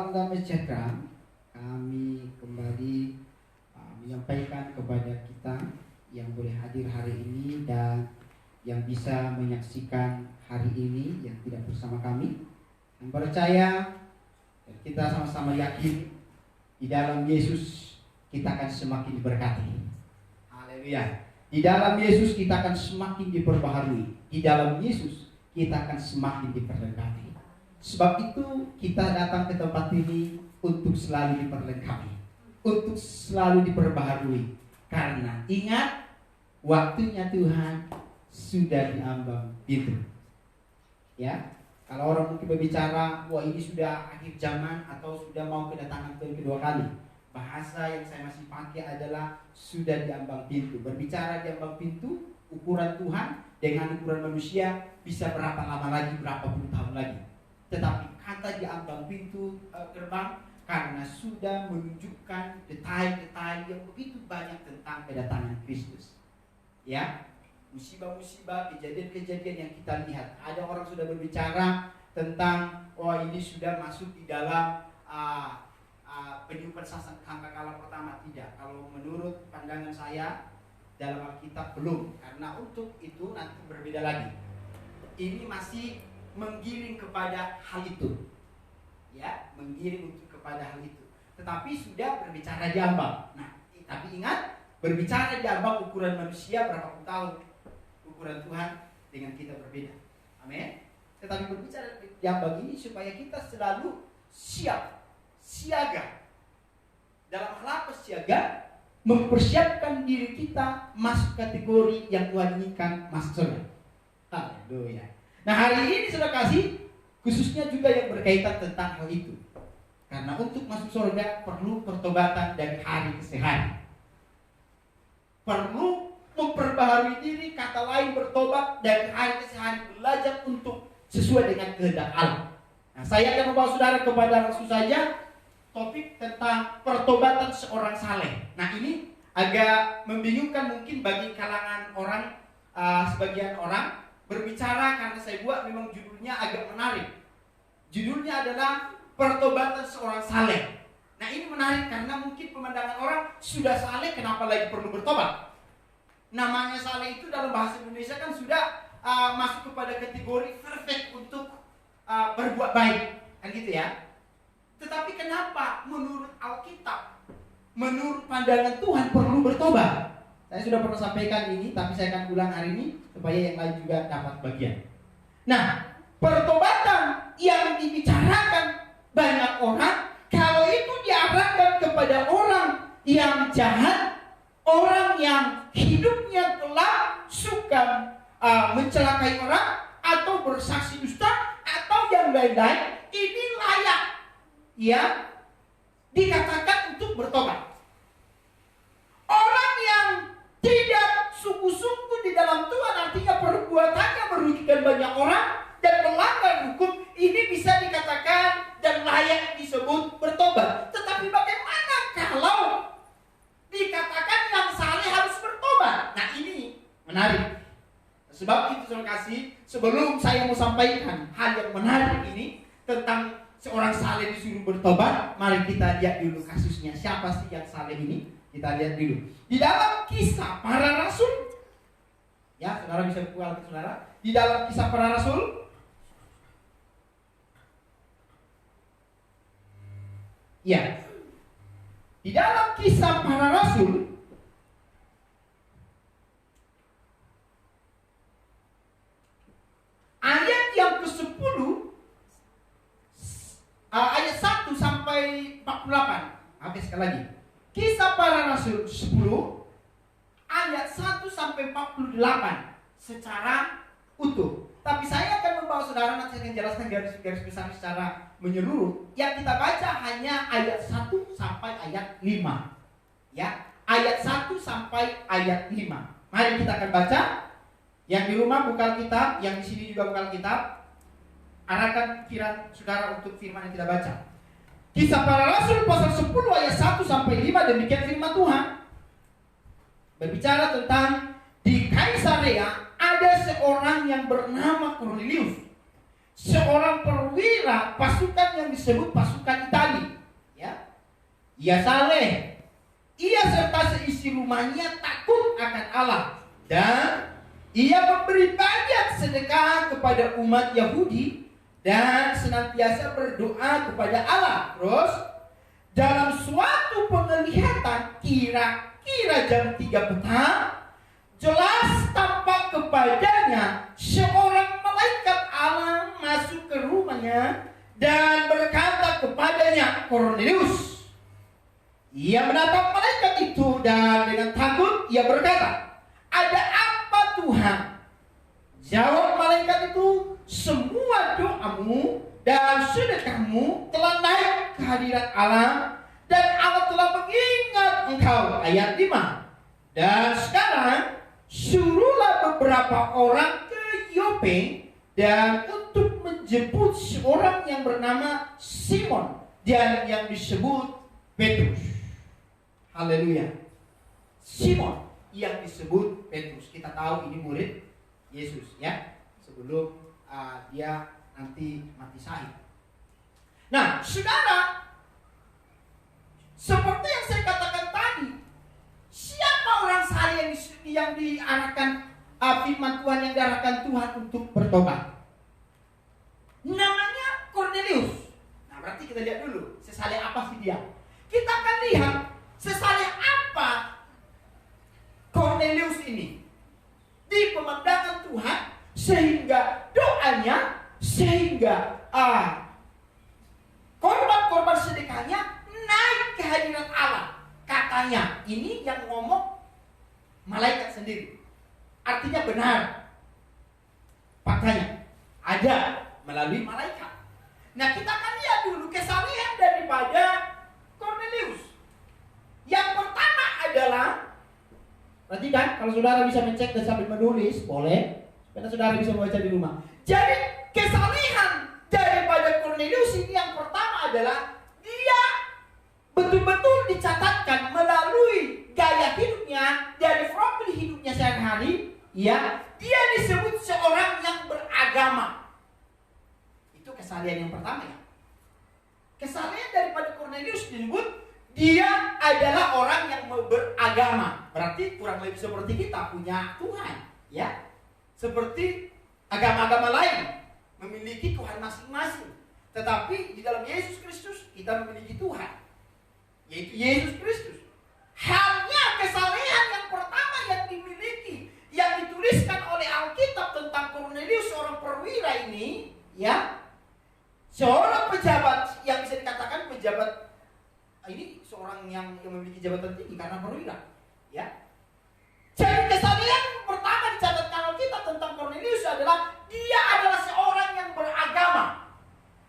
Salam damai sejahtera. Kami kembali menyampaikan kepada kita yang boleh hadir hari ini dan yang bisa menyaksikan hari ini yang tidak bersama kami. Yang percaya dan kita sama-sama yakin di dalam Yesus kita akan semakin diberkati. Haleluya. Di dalam Yesus kita akan semakin diperbaharui. Di dalam Yesus kita akan semakin diperlengkapi. Sebab itu kita datang ke tempat ini untuk selalu diperlengkapi, untuk selalu diperbaharui. Karena ingat, waktunya Tuhan sudah diambang pintu. Ya, kalau orang mungkin berbicara, wah ini sudah akhir zaman atau sudah mau kedatangan Tuhan kedua kali. Bahasa yang saya masih pakai adalah sudah diambang pintu. Berbicara diambang pintu, ukuran Tuhan dengan ukuran manusia bisa berapa lama lagi, berapa puluh tahun lagi. Tetapi kata diambang pintu gerbang karena sudah menunjukkan detail-detail yang begitu banyak tentang kedatangan Kristus. Ya, musibah-musibah, kejadian-kejadian yang kita lihat. Ada orang sudah berbicara tentang, oh ini sudah masuk di dalam penyumpah sangkakala pertama. Tidak, kalau menurut pandangan saya dalam Alkitab belum, karena untuk itu nanti berbeda lagi. Ini masih menggiring kepada hal itu, ya, menggiring untuk kepada hal itu. Tetapi sudah berbicara diambang. Nah, tapi ingat, berbicara diambang ukuran manusia berapa puluh tahun, ukuran Tuhan dengan kita berbeda. Amin. Tetapi berbicara diambang ini supaya kita selalu siap, siaga. Dalam hal apa siaga? Mempersiapkan diri kita masuk kategori yang Tuhan inginkan masuk surga. Haleluya. Nah hari ini sudah kasih khususnya juga yang berkaitan tentang hal itu. Karena untuk masuk surga perlu pertobatan dari hari ke hari. Perlu memperbaharui diri, kata lain bertobat dari hari ke hari, belajar untuk sesuai dengan kehendak Allah. Nah saya akan membawa saudara kepada langsung saja topik tentang pertobatan seorang saleh. Nah ini agak membingungkan mungkin bagi kalangan orang, sebagian orang berbicara, karena saya buat memang judulnya agak menarik. Judulnya adalah pertobatan seorang saleh. Nah ini menarik karena mungkin pemandangan orang sudah saleh, kenapa lagi perlu bertobat? Namanya saleh itu dalam bahasa Indonesia kan sudah masuk kepada kategori perfect untuk berbuat baik, kan gitu ya. Tetapi kenapa menurut Alkitab, menurut pandangan Tuhan perlu bertobat? Saya sudah pernah sampaikan ini, tapi saya akan ulang hari ini supaya yang lain juga dapat bagian. Nah, pertobatan yang dibicarakan banyak orang, kalau itu diarahkan kepada orang yang jahat, orang yang hidupnya gelap, suka mencelakai orang, atau bersaksi dusta, atau yang lain-lain, ini layak ya dikatakan untuk bertobat. Orang yang tidak sungguh-sungguh di dalam Tuhan, artinya perbuatannya merugikan banyak orang dan melanggar hukum, ini bisa dikatakan dan layak disebut bertobat. Tetapi bagaimana kalau dikatakan yang saleh harus bertobat? Nah ini menarik. Sebab itu saya kasih, sebelum saya mau sampaikan hal yang menarik ini tentang seorang saleh disuruh bertobat, mari kita lihat dulu kasusnya. Siapa sih yang saleh ini? Kita lihat dulu. Di dalam Kisah Para Rasul, ya, saudara bisa buka Alkitab saudara. Di dalam Kisah Para Rasul, ya, di dalam Kisah Para Rasul, ayat yang ke-10, ayat 1 sampai 48. Oke, sekali lagi. Kisah Para Rasul 10 ayat 1 sampai 48 secara utuh. Tapi saya akan membawa saudara, nanti saya akan jelaskan garis-garis besar secara menyeluruh. Yang kita baca hanya ayat 1 sampai ayat 5. Ya, ayat 1 sampai ayat 5. Mari kita akan baca. Yang di rumah buka Alkitab, yang di sini juga buka Alkitab. Arahkan pikiran saudara untuk firman yang kita baca. Kisah Para Rasul pasal 10 ayat 1 sampai 5, demikian firman Tuhan. Berbicara tentang di Kaisarea ada seorang yang bernama Kornelius, seorang perwira pasukan yang disebut pasukan Itali. Ya, ia saleh, ia serta seisi rumahnya takut akan Allah, dan ia memberi banyak sedekah kepada umat Yahudi dan senantiasa berdoa kepada Allah. Terus, dalam suatu penglihatan kira-kira jam 3 petang, jelas tampak kepadanya seorang malaikat Allah masuk ke rumahnya dan berkata kepadanya, Kornelius. Ia menatap malaikat itu dan dengan takut ia berkata, ada apa Tuhan? Jawab malaikat itu, semua doamu dan sedekahmu telah naik ke hadirat Allah, dan Allah telah mengingat engkau. Ayat 5. Dan sekarang suruhlah beberapa orang ke Yope dan untuk menjemput seorang yang bernama Simon dan yang disebut Petrus. Haleluya. Simon yang disebut Petrus. Kita tahu ini murid Yesus, ya, sebelum dia nanti mati syahid. Nah, saudara, seperti yang saya katakan tadi, siapa orang saleh yang diarahkan firman Tuhan, yang diarahkan Tuhan untuk bertobat? Namanya Kornelius. Nah, berarti kita lihat dulu, sesaleh apa sih dia? Kita akan lihat sesaleh apa Kornelius ini di pemandangan Tuhan, sehingga doanya, sehingga korban-korban sedekahnya naik ke hadirat Allah. Katanya, ini yang ngomong malaikat sendiri. Artinya benar. Faktanya ada melalui malaikat. Nah, kita akan lihat dulu kesalehan daripada Kornelius. Yang pertama adalah, perhatikan, kalau saudara bisa mencek dan sambil menulis, boleh, karena saudara bisa membaca di rumah. Jadi kesalehan daripada Kornelius ini yang pertama adalah dia betul-betul dicatatkan melalui gaya hidupnya, dari profil hidupnya sehari-hari, ya, dia disebut seorang yang beragama. Itu kesalehan yang pertama, ya. Kesalehan daripada Kornelius disebut dia adalah orang yang beragama. Berarti kurang lebih seperti kita punya Tuhan, ya. Seperti agama-agama lain memiliki Tuhan masing-masing. Tetapi di dalam Yesus Kristus kita memiliki Tuhan, yaitu Yesus Kristus. Halnya kesalehan yang pertama yang dimiliki, yang dituliskan oleh Alkitab tentang Kornelius, seorang perwira ini, ya, seorang pejabat yang bisa dikatakan pejabat. Ini seorang yang memiliki jabatan tinggi karena perwira, ya. Jadi kesalehan pertama dicatatkan Alkitab tentang Kornelius adalah dia adalah seorang yang beragama.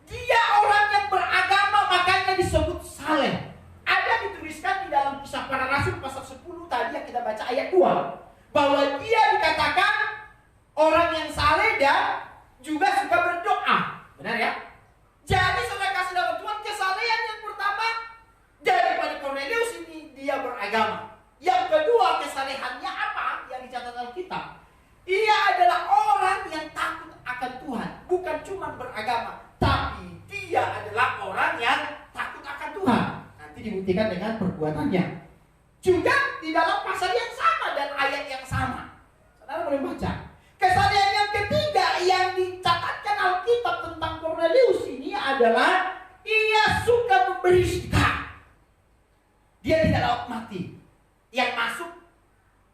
Dia orang yang beragama, makanya disebut saleh. Ada dituliskan di dalam Kisah Para Rasul pasal 10 tadi yang kita baca ayat 2, bahwa dia dikatakan orang yang saleh dan juga suka berdoa. Benar, ya? Jadi saudara kasih dalam Tuhan, kesalehan yang pertama daripada Kornelius ini, dia beragama. Yang kedua, kesalehannya apa yang dicatat Alkitab? Ia adalah orang yang takut akan Tuhan. Bukan cuma beragama, tapi dia adalah orang yang takut akan Tuhan. Nanti dibuktikan dengan perbuatannya. Juga di dalam pasal yang sama dan ayat yang sama. Saudara boleh baca. Kesalehan yang ketiga yang dicatatkan Alkitab tentang Kornelius ini adalah ia suka memberi sedekah. Dia tidak laut mati. Yang masuk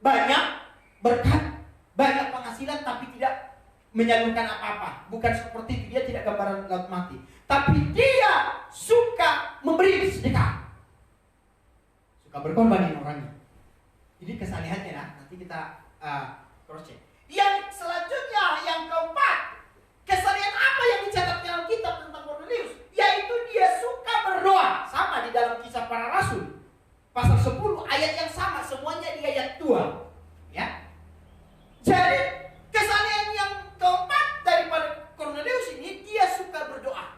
banyak berkat, banyak penghasilan, tapi tidak menyalurkan apa-apa. Bukan seperti itu, dia tidak gambaran laut mati. Tapi dia suka memberi sedekah, suka berkorban orangnya. Ini kesalehannya, ya. Nanti kita cross check. Yang selanjutnya, yang keempat, kesalehan apa yang dicatatkan Alkitab tentang Kornelius? Yaitu dia suka berdoa. Sama di dalam Kisah Para Rasul pasal 10 ayat yang sama, semuanya di ayat 2, ya. Jadi kesalehan yang keempat daripada Kornelius ini, dia suka berdoa.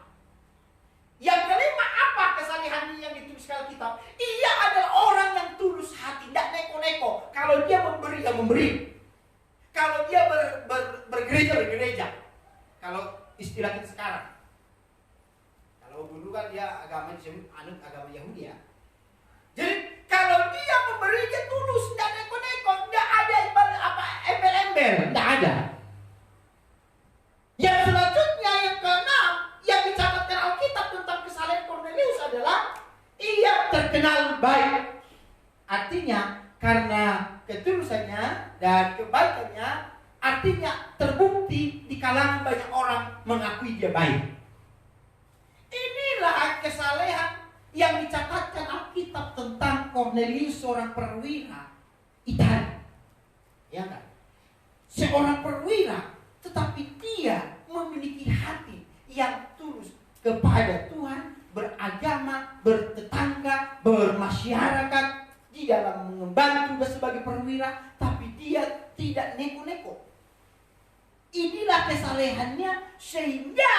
Yang kelima, apa kesalehan yang dituliskan Alkitab? Ia adalah orang yang tulus hati, tidak neko-neko. Kalau dia memberi, ya memberi. Kalau dia bergereja, bergereja. Kalau istilah kita sekarang. Kalau dulu kan dia agama disebut anut agama Yahudi ya. Jadi kalau dia memberinya tulus, tidak neko-neko, tidak ada embel-embel, tidak ada. Yang selanjutnya yang keenam yang dicatatkan Alkitab tentang kesalehan Kornelius adalah ia terkenal baik. Artinya karena ketulusannya dan kebaikannya, artinya terbukti di kalangan banyak orang mengakui dia baik. Inilah kesalehan yang dicatatkan Alkitab tentang Kornelius, seorang perwira Italia. Ya kan? Seorang perwira, tetapi dia memiliki hati yang tulus kepada Tuhan, beragama, bertetangga, bermasyarakat, di dalam mengemban tugas sebagai perwira, tapi dia tidak neko-neko. Inilah kesalehannya sehingga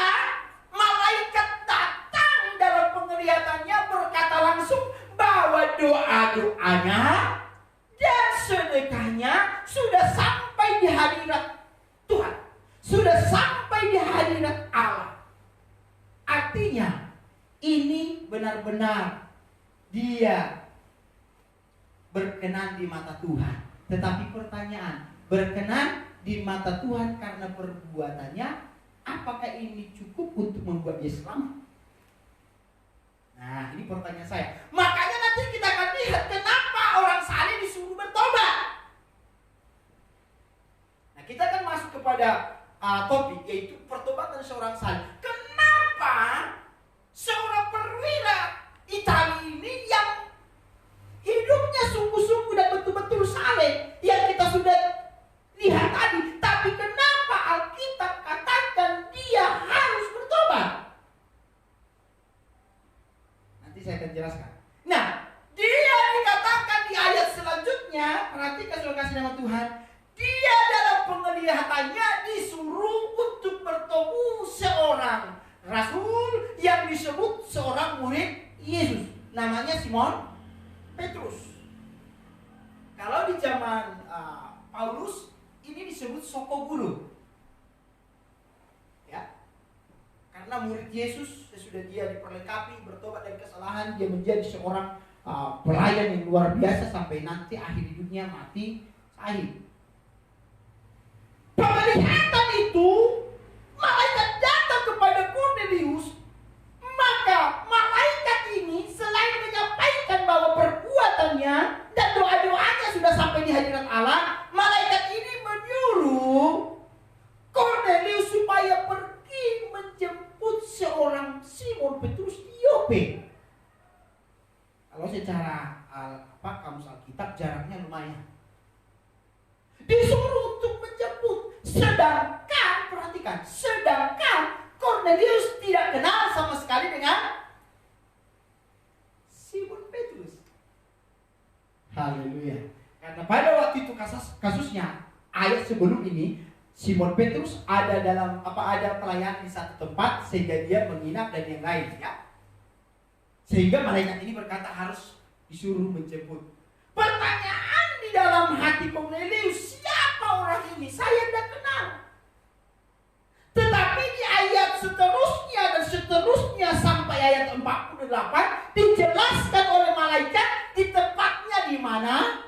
malaikat datang dalam penglihatannya berkata langsung bahwa doa-doanya dan sedekahnya sudah sampai di hadirat Tuhan, sudah sampai di hadirat Allah. Artinya ini benar-benar dia berkenan di mata Tuhan. Tetapi pertanyaan, berkenan di mata Tuhan karena perbuatannya, apakah ini cukup untuk membuat dia selamat? Nah, ini pertanyaan saya. Makanya nanti kita akan lihat kenapa orang saleh disuruh bertobat. Nah, kita akan masuk kepada topik, yaitu pertobatan seorang saleh. Kenapa seorang perwira Italia ini yang hidupnya sungguh-sungguh dan betul-betul saleh yang kita sudah lihat tadi, tapi kenapa Alkitab katakan dia harus bertobat? Nanti saya akan jelaskan. Nah, dia dikatakan di ayat selanjutnya, perhatikan saudara kasih nama Tuhan, dia dalam penglihatannya disuruh untuk bertemu seorang rasul yang disebut seorang murid Yesus, namanya Simon Petrus. Kalau di zaman Paulus ini disebut soko guru, ya, karena murid Yesus sesudah dia diperlengkapi bertobat dari kesalahan, dia menjadi seorang pelayan yang luar biasa sampai nanti akhir hidupnya mati syahid. Penglihatan itu malaikat datang kepada Kornelius, maka malaikat ini selain menyampaikan bahwa perbuatannya dan doa-doanya sudah sampai di hadirat Allah, malaikat ini menyuruh Kornelius supaya pergi menjemput seorang Simon Petrus di Yope. Kalau secara kamus Alkitab jaraknya lumayan. Disuruh untuk menjemput, sedangkan perhatikan, sedangkan Kornelius tidak kenal sama sekali dengan Simon Petrus. Haleluya. Karena pada waktu itu kasusnya ayat sebelum ini, Simon Petrus ada pelayan di satu tempat sehingga dia menginap dan yang lain, ya. Sehingga malaikat ini berkata harus disuruh menjemput. Pertanyaan di dalam hati Kornelius, siapa orang ini? Saya tidak kenal. Tetapi di ayat seterusnya dan seterusnya sampai ayat 48 dijelaskan oleh malaikat di tempatnya di mana,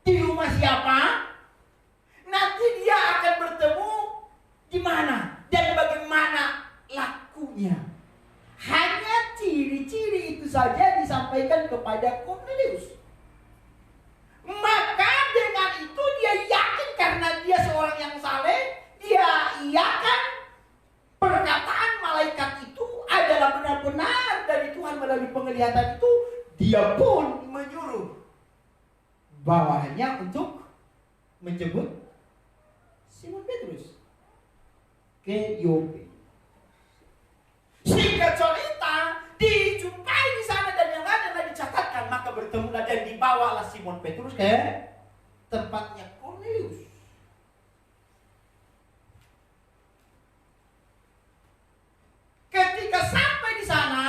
di rumah siapa, nanti dia akan bertemu di mana dan bagaimana lakunya. Hanya ciri-ciri itu saja disampaikan kepada Kornelius. Maka dengan itu dia yakin karena dia seorang yang saleh, dia iakan perkataan malaikat itu adalah benar-benar dari Tuhan melalui penglihatan itu. Dia pun menyuruh bawahannya untuk menjemput Simon Petrus ke Yope. Singkat cerita, dijumpai di sana dan yang lain dicatatkan, maka bertemulah dan dibawalah Simon Petrus ke tempatnya Kornelius. Ketika sampai di sana,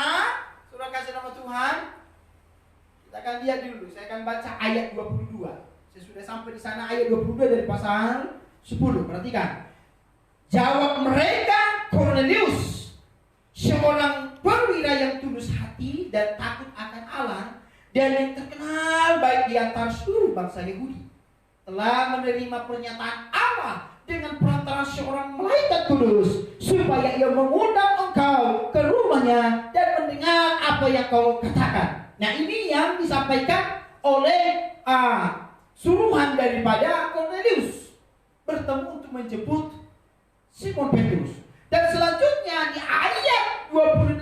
sudah kasih nama Tuhan, kita akan lihat dulu. Saya akan baca ayat 22. Saya sudah sampai di sana ayat 22 dari pasal 10. Perhatikan. Jawab mereka, Cornelius, seorang perwira yang tulus hati dan takut akan Allah dan yang terkenal baik di antara seluruh bangsa Yahudi, telah menerima pernyataan Allah dengan perantara seorang malaikat kudus supaya ia mengundang engkau ke rumahnya dan mendengar apa yang kau katakan. Nah, ini yang disampaikan oleh suruhan daripada Cornelius bertemu untuk menjemput Simon Petrus. Dan selanjutnya di ayat 28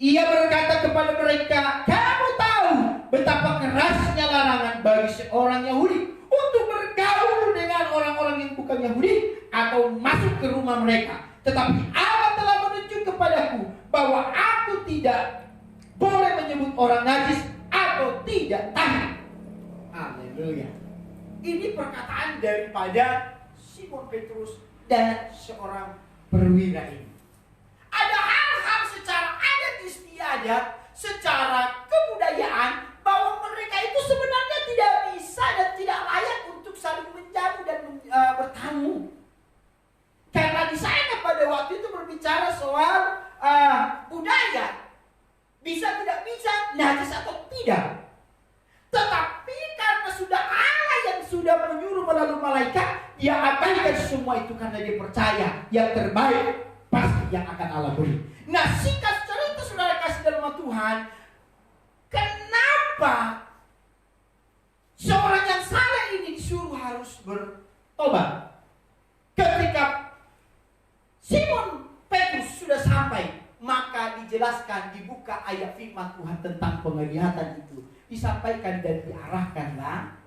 ia berkata kepada mereka, kamu tahu betapa kerasnya larangan bagi seorang Yahudi untuk bergaul dengan orang-orang yang bukan Yahudi atau masuk ke rumah mereka. Tetapi Allah telah menunjuk kepadaku bahwa aku tidak boleh menyebut orang najis atau tidak tahan. Haleluya. Ini perkataan daripada Simon Petrus dan seorang perwira ini. Ada hal-hal secara adat istiadat, secara kebudayaan, bahwa mereka itu sebenarnya tidak bisa dan tidak layak untuk saling menjamu dan bertamu. Karena di sana pada waktu itu berbicara soal budaya, bisa tidak bisa, najis atau tidak. Tetapi karena sudah Allah yang sudah menyuruh melalui malaikat, dia abaikan semua itu karena dia percaya yang terbaik pasti yang akan Allah beri. Nah, singkat cerita saudara kasih dalam Tuhan, kenapa seorang yang salah ini disuruh harus bertobat? Ketika Simon Petrus sudah sampai, maka dijelaskan, dibuka ayat firman Tuhan tentang penglihatan itu, disampaikan dan diarahkanlah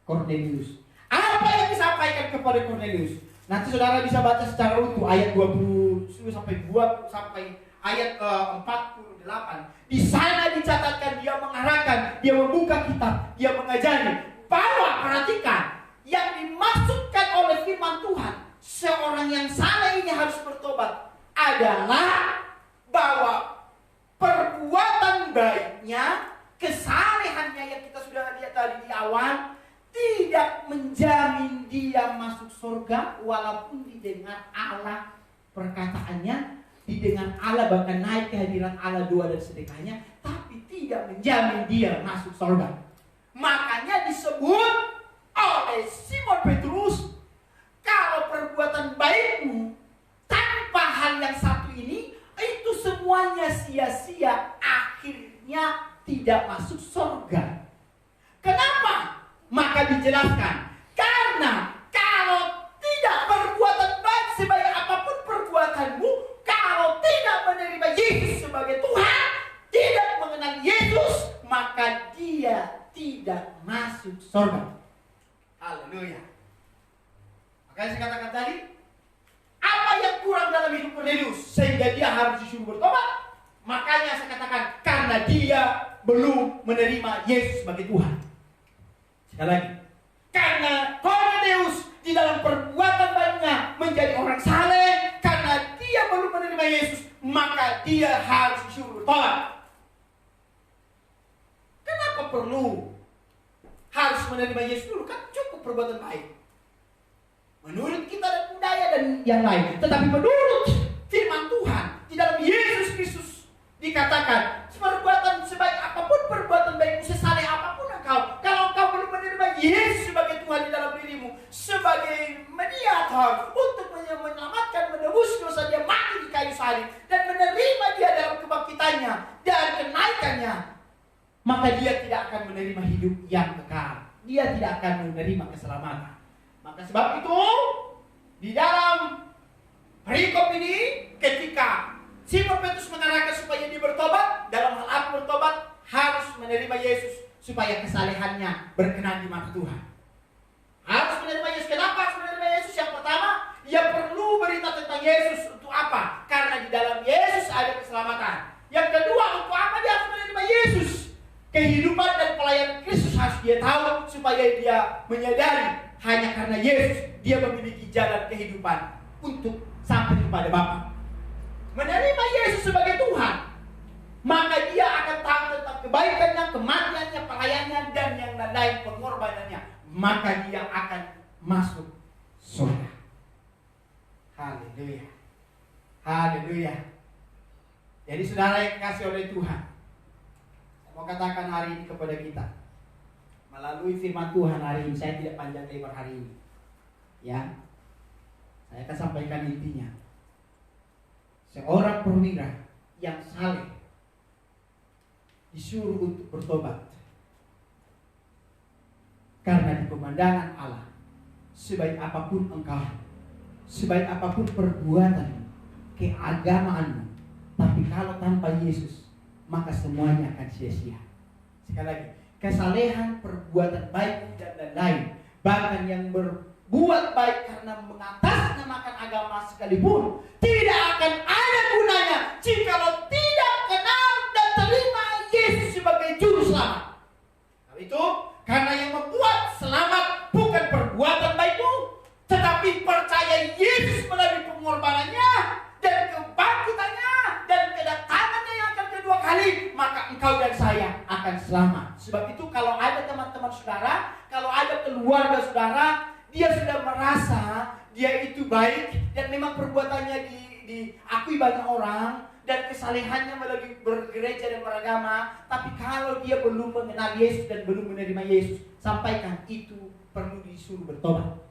Cornelius. Apa yang disampaikan kepada Cornelius? Nanti saudara bisa baca secara utuh ayat 20 sampai ayat 48. Di sana dicatatkan, dia mengarahkan, dia membuka kitab, dia mengajari bahwa, perhatikan, yang dimaksudkan oleh firman Tuhan, seorang yang salah ini harus bertobat adalah bahwa perbuatan baiknya, kesalehannya yang kita sudah lihat tadi di awal, tidak menjamin dia masuk surga walaupun didengar Allah perkataannya, didengar Allah, bahkan naik kehadiran Allah, doa dan sedekahnya, tapi tidak menjamin dia masuk surga. Makanya disebut oleh Simon Petrus, kalau perbuatan baikmu tanpa hal yang satu ini, itu semuanya sia-sia, akhirnya tidak masuk surga. Kenapa? Maka dijelaskan, karena kalau tidak perbuatan baik sebaik apapun perbuatanmu, kalau tidak menerima Yesus sebagai Tuhan, tidak mengenal Yesus, maka dia tidak masuk surga. Haleluya. Makanya saya katakan tadi, apa yang kurang dalam hidup Cornelius sehingga dia harus disuruh bertobat? Makanya saya katakan, karena dia belum menerima Yesus sebagai Tuhan. Sekali lagi, karena Cornelius di dalam perbuatan baiknya menjadi orang saleh, karena dia belum menerima Yesus, maka dia harus disuruh bertobat. Kenapa perlu harus menerima Yesus dulu? Kan cukup perbuatan baik menurut kita dan budaya dan yang lain. Tetapi menurut firman Tuhan, di dalam Yesus Kristus dikatakan, perbuatan sebaik apapun perbuatan baikmu, sesaleh apapun engkau, kalau engkau belum menerima Yesus sebagai Tuhan di dalam dirimu, sebagai mediator untuk menyelamatkan, menebus dosa dia mati di kayu salib dan menerima dia dalam kebangkitannya dan kenaikannya, maka dia tidak akan menerima hidup yang kekal. Dia tidak akan menerima keselamatan. Maka sebab itu, di dalam perikop ini, ketika Simon Petrus mengarahkan supaya dia bertobat, dalam hal apa bertobat? Harus menerima Yesus supaya kesalehannya berkenan di mata Tuhan. Harus menerima Yesus. Kenapa harus menerima Yesus? Yang pertama, dia perlu berita tentang Yesus. Untuk apa? Karena di dalam Yesus ada keselamatan. Yang kedua, untuk apa dia harus menerima Yesus? Kehidupan dan pelayanan Kristus harus dia tahu supaya dia menyadari hanya karena Yesus dia memiliki jalan kehidupan untuk sampai kepada Bapa. Menerima Yesus sebagai Tuhan, maka dia akan tahu tentang kebaikannya, kematiannya, pelayanannya, dan yang lain pengorbanannya. Maka dia akan masuk surga. Haleluya. Haleluya. Jadi saudara yang dikasih oleh Tuhan, saya mau katakan hari ini kepada kita melalui firman Tuhan hari ini. Saya tidak panjang lebar hari ini, ya. Saya akan sampaikan intinya. Seorang perwira yang saleh disuruh untuk bertobat karena di pemandangan Allah, sebaik apapun engkau, sebaik apapun perbuatan keagamaanmu, tapi kalau tanpa Yesus, maka semuanya akan sia-sia. Sekali lagi, kesalehan, perbuatan baik dan lain-lain, bahkan yang berbuat baik karena mengatasnamakan agama sekalipun, tidak akan ada gunanya jikalau tidak kenal dan terima Yesus sebagai juru selamat. Nah, itu karena yang membuat selamat bukan perbuatan baikmu, tetapi percaya Yesus melalui pengorbanannya dan kebangkitannya dan kedatangannya yang akan kedua kali, maka engkau dan saya akan selamat. Sebab itu kalau ada teman-teman saudara, kalau ada keluarga saudara, dia sudah merasa dia itu baik dan memang perbuatannya diakui banyak orang dan kesalehannya melalui bergereja dan beragama, tapi kalau dia belum mengenal Yesus dan belum menerima Yesus, sampaikan itu perlu disuruh bertobat.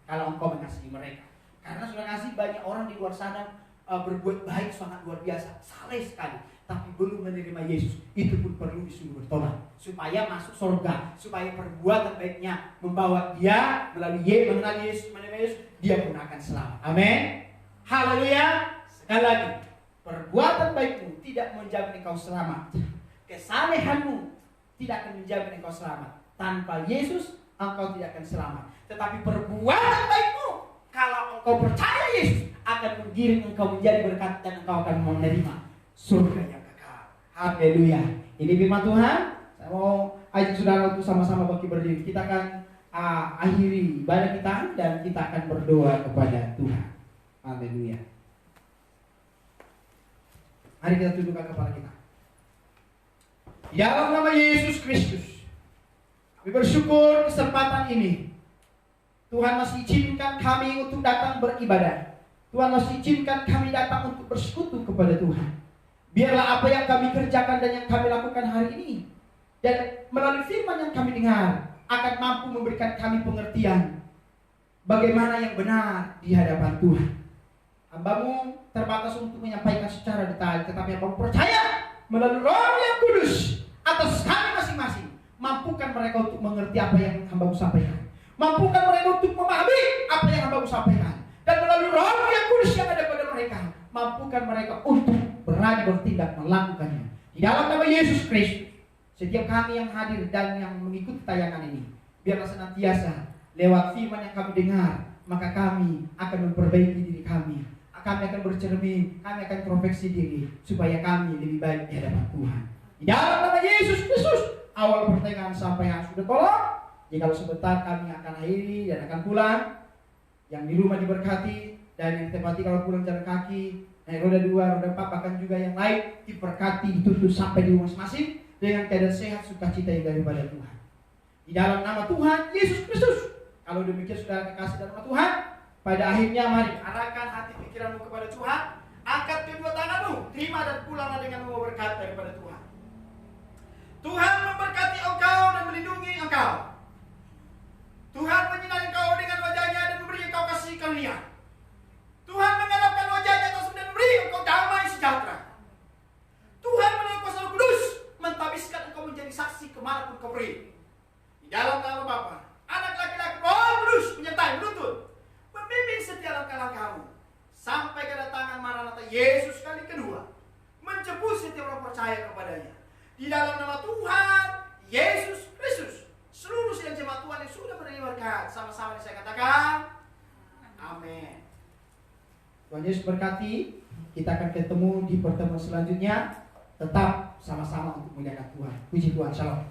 Kalau engkau mengasihi mereka, karena sudah kasih banyak orang di luar sana berbuat baik sangat luar biasa, saleh sekali, tapi belum menerima Yesus. Itu pun perlu disuruh bertobat supaya masuk surga, supaya perbuatan baiknya membawa dia melalui mengenal Yesus, menerima Yesus, dia pun akan selamat. Amin. Haleluya. Sekali lagi, perbuatan baikmu tidak menjamin engkau selamat. Kesalehanmu tidak akan menjamin engkau selamat. Tanpa Yesus engkau tidak akan selamat. Tetapi perbuatan baikmu, kalau engkau percaya Yesus, akan menggiring engkau menjadi berkat dan engkau akan menerima surga yang kekal. Haleluya. Ini firman Tuhan. Saya mau ajak saudara untuk sama-sama bangkit berdiri. Kita akan akhiri ibadah kita dan kita akan berdoa kepada Tuhan. Haleluya. Mari kita tundukkan kepala kita. Di dalam nama Yesus Kristus, kami bersyukur kesempatan ini. Tuhan masih izinkan kami untuk datang beribadah. Tuhan masih izinkan kami datang untuk bersekutu kepada Tuhan. Biarlah apa yang kami kerjakan dan yang kami lakukan hari ini, dan melalui firman yang kami dengar, akan mampu memberikan kami pengertian bagaimana yang benar di hadapan Tuhan. Hamba-Mu terbatas untuk menyampaikan secara detail, tetapi Hamba percaya melalui Roh yang Kudus atas kami masing-masing, mampukan mereka untuk mengerti apa yang Hamba-Mu sampaikan, mampukan mereka untuk memahami apa yang Hamba-Mu sampaikan, dan melalui Roh yang Kudus yang ada pada mereka, mampukan mereka untuk berani bertindak melakukannya. Di dalam nama Yesus Kristus, setiap kami yang hadir dan yang mengikuti tayangan ini, biarlah senantiasa lewat firman yang kami dengar, maka kami akan memperbaiki diri kami. Kami akan bercermin, kami akan introspeksi diri, supaya kami lebih baik di hadapan Tuhan. Di dalam nama Yesus Kristus, awal pertengahan sampai akhir sudah tolong. Jika sebentar kami akan akhiri dan akan pulang. Yang di rumah diberkati, dan yang tempati kalau pulang jalan kaki, naik roda 2, roda 4, bahkan juga yang lain diberkati, dituntut sampai di rumah masing-masing dengan keadaan sehat, sukacita yang daripada Tuhan. Di dalam nama Tuhan Yesus Kristus. Kalau demikian saudara kekasih dalam nama Tuhan, pada akhirnya mari arahkan hati pikiranmu kepada Tuhan, angkat kedua tanganmu, terima dan pulanglah dengan membawa berkat daripada Tuhan. Tuhan memberkati engkau dan melindungi engkau. Tuhan menyinari engkau dengan wajahnya dan memberi engkau kasih karunia. Tuhan mengelapkan wajahnya atasmu dan memberi engkau damai sejahtera. Tuhan melalui kuasa Roh Kudus mentabiskan engkau menjadi saksi kemanapun kau pergi. Di dalam nama Bapa, Anak, laki-laki, Roh Kudus menyertai, menuntun, membimbing setiap langkah-langkahmu sampai kedatangan Maranatha Yesus kali kedua, menjemput setiap orang percaya kepadanya. Di dalam nama Tuhan Yesus Kristus, seluruh sidang jemaat Tuhan yang sudah menerima berkat, sama-sama saya katakan amin. Tuhan Yesus berkati. Kita akan ketemu di pertemuan selanjutnya. Tetap sama-sama untuk memuliakan Tuhan. Puji Tuhan. Shalom.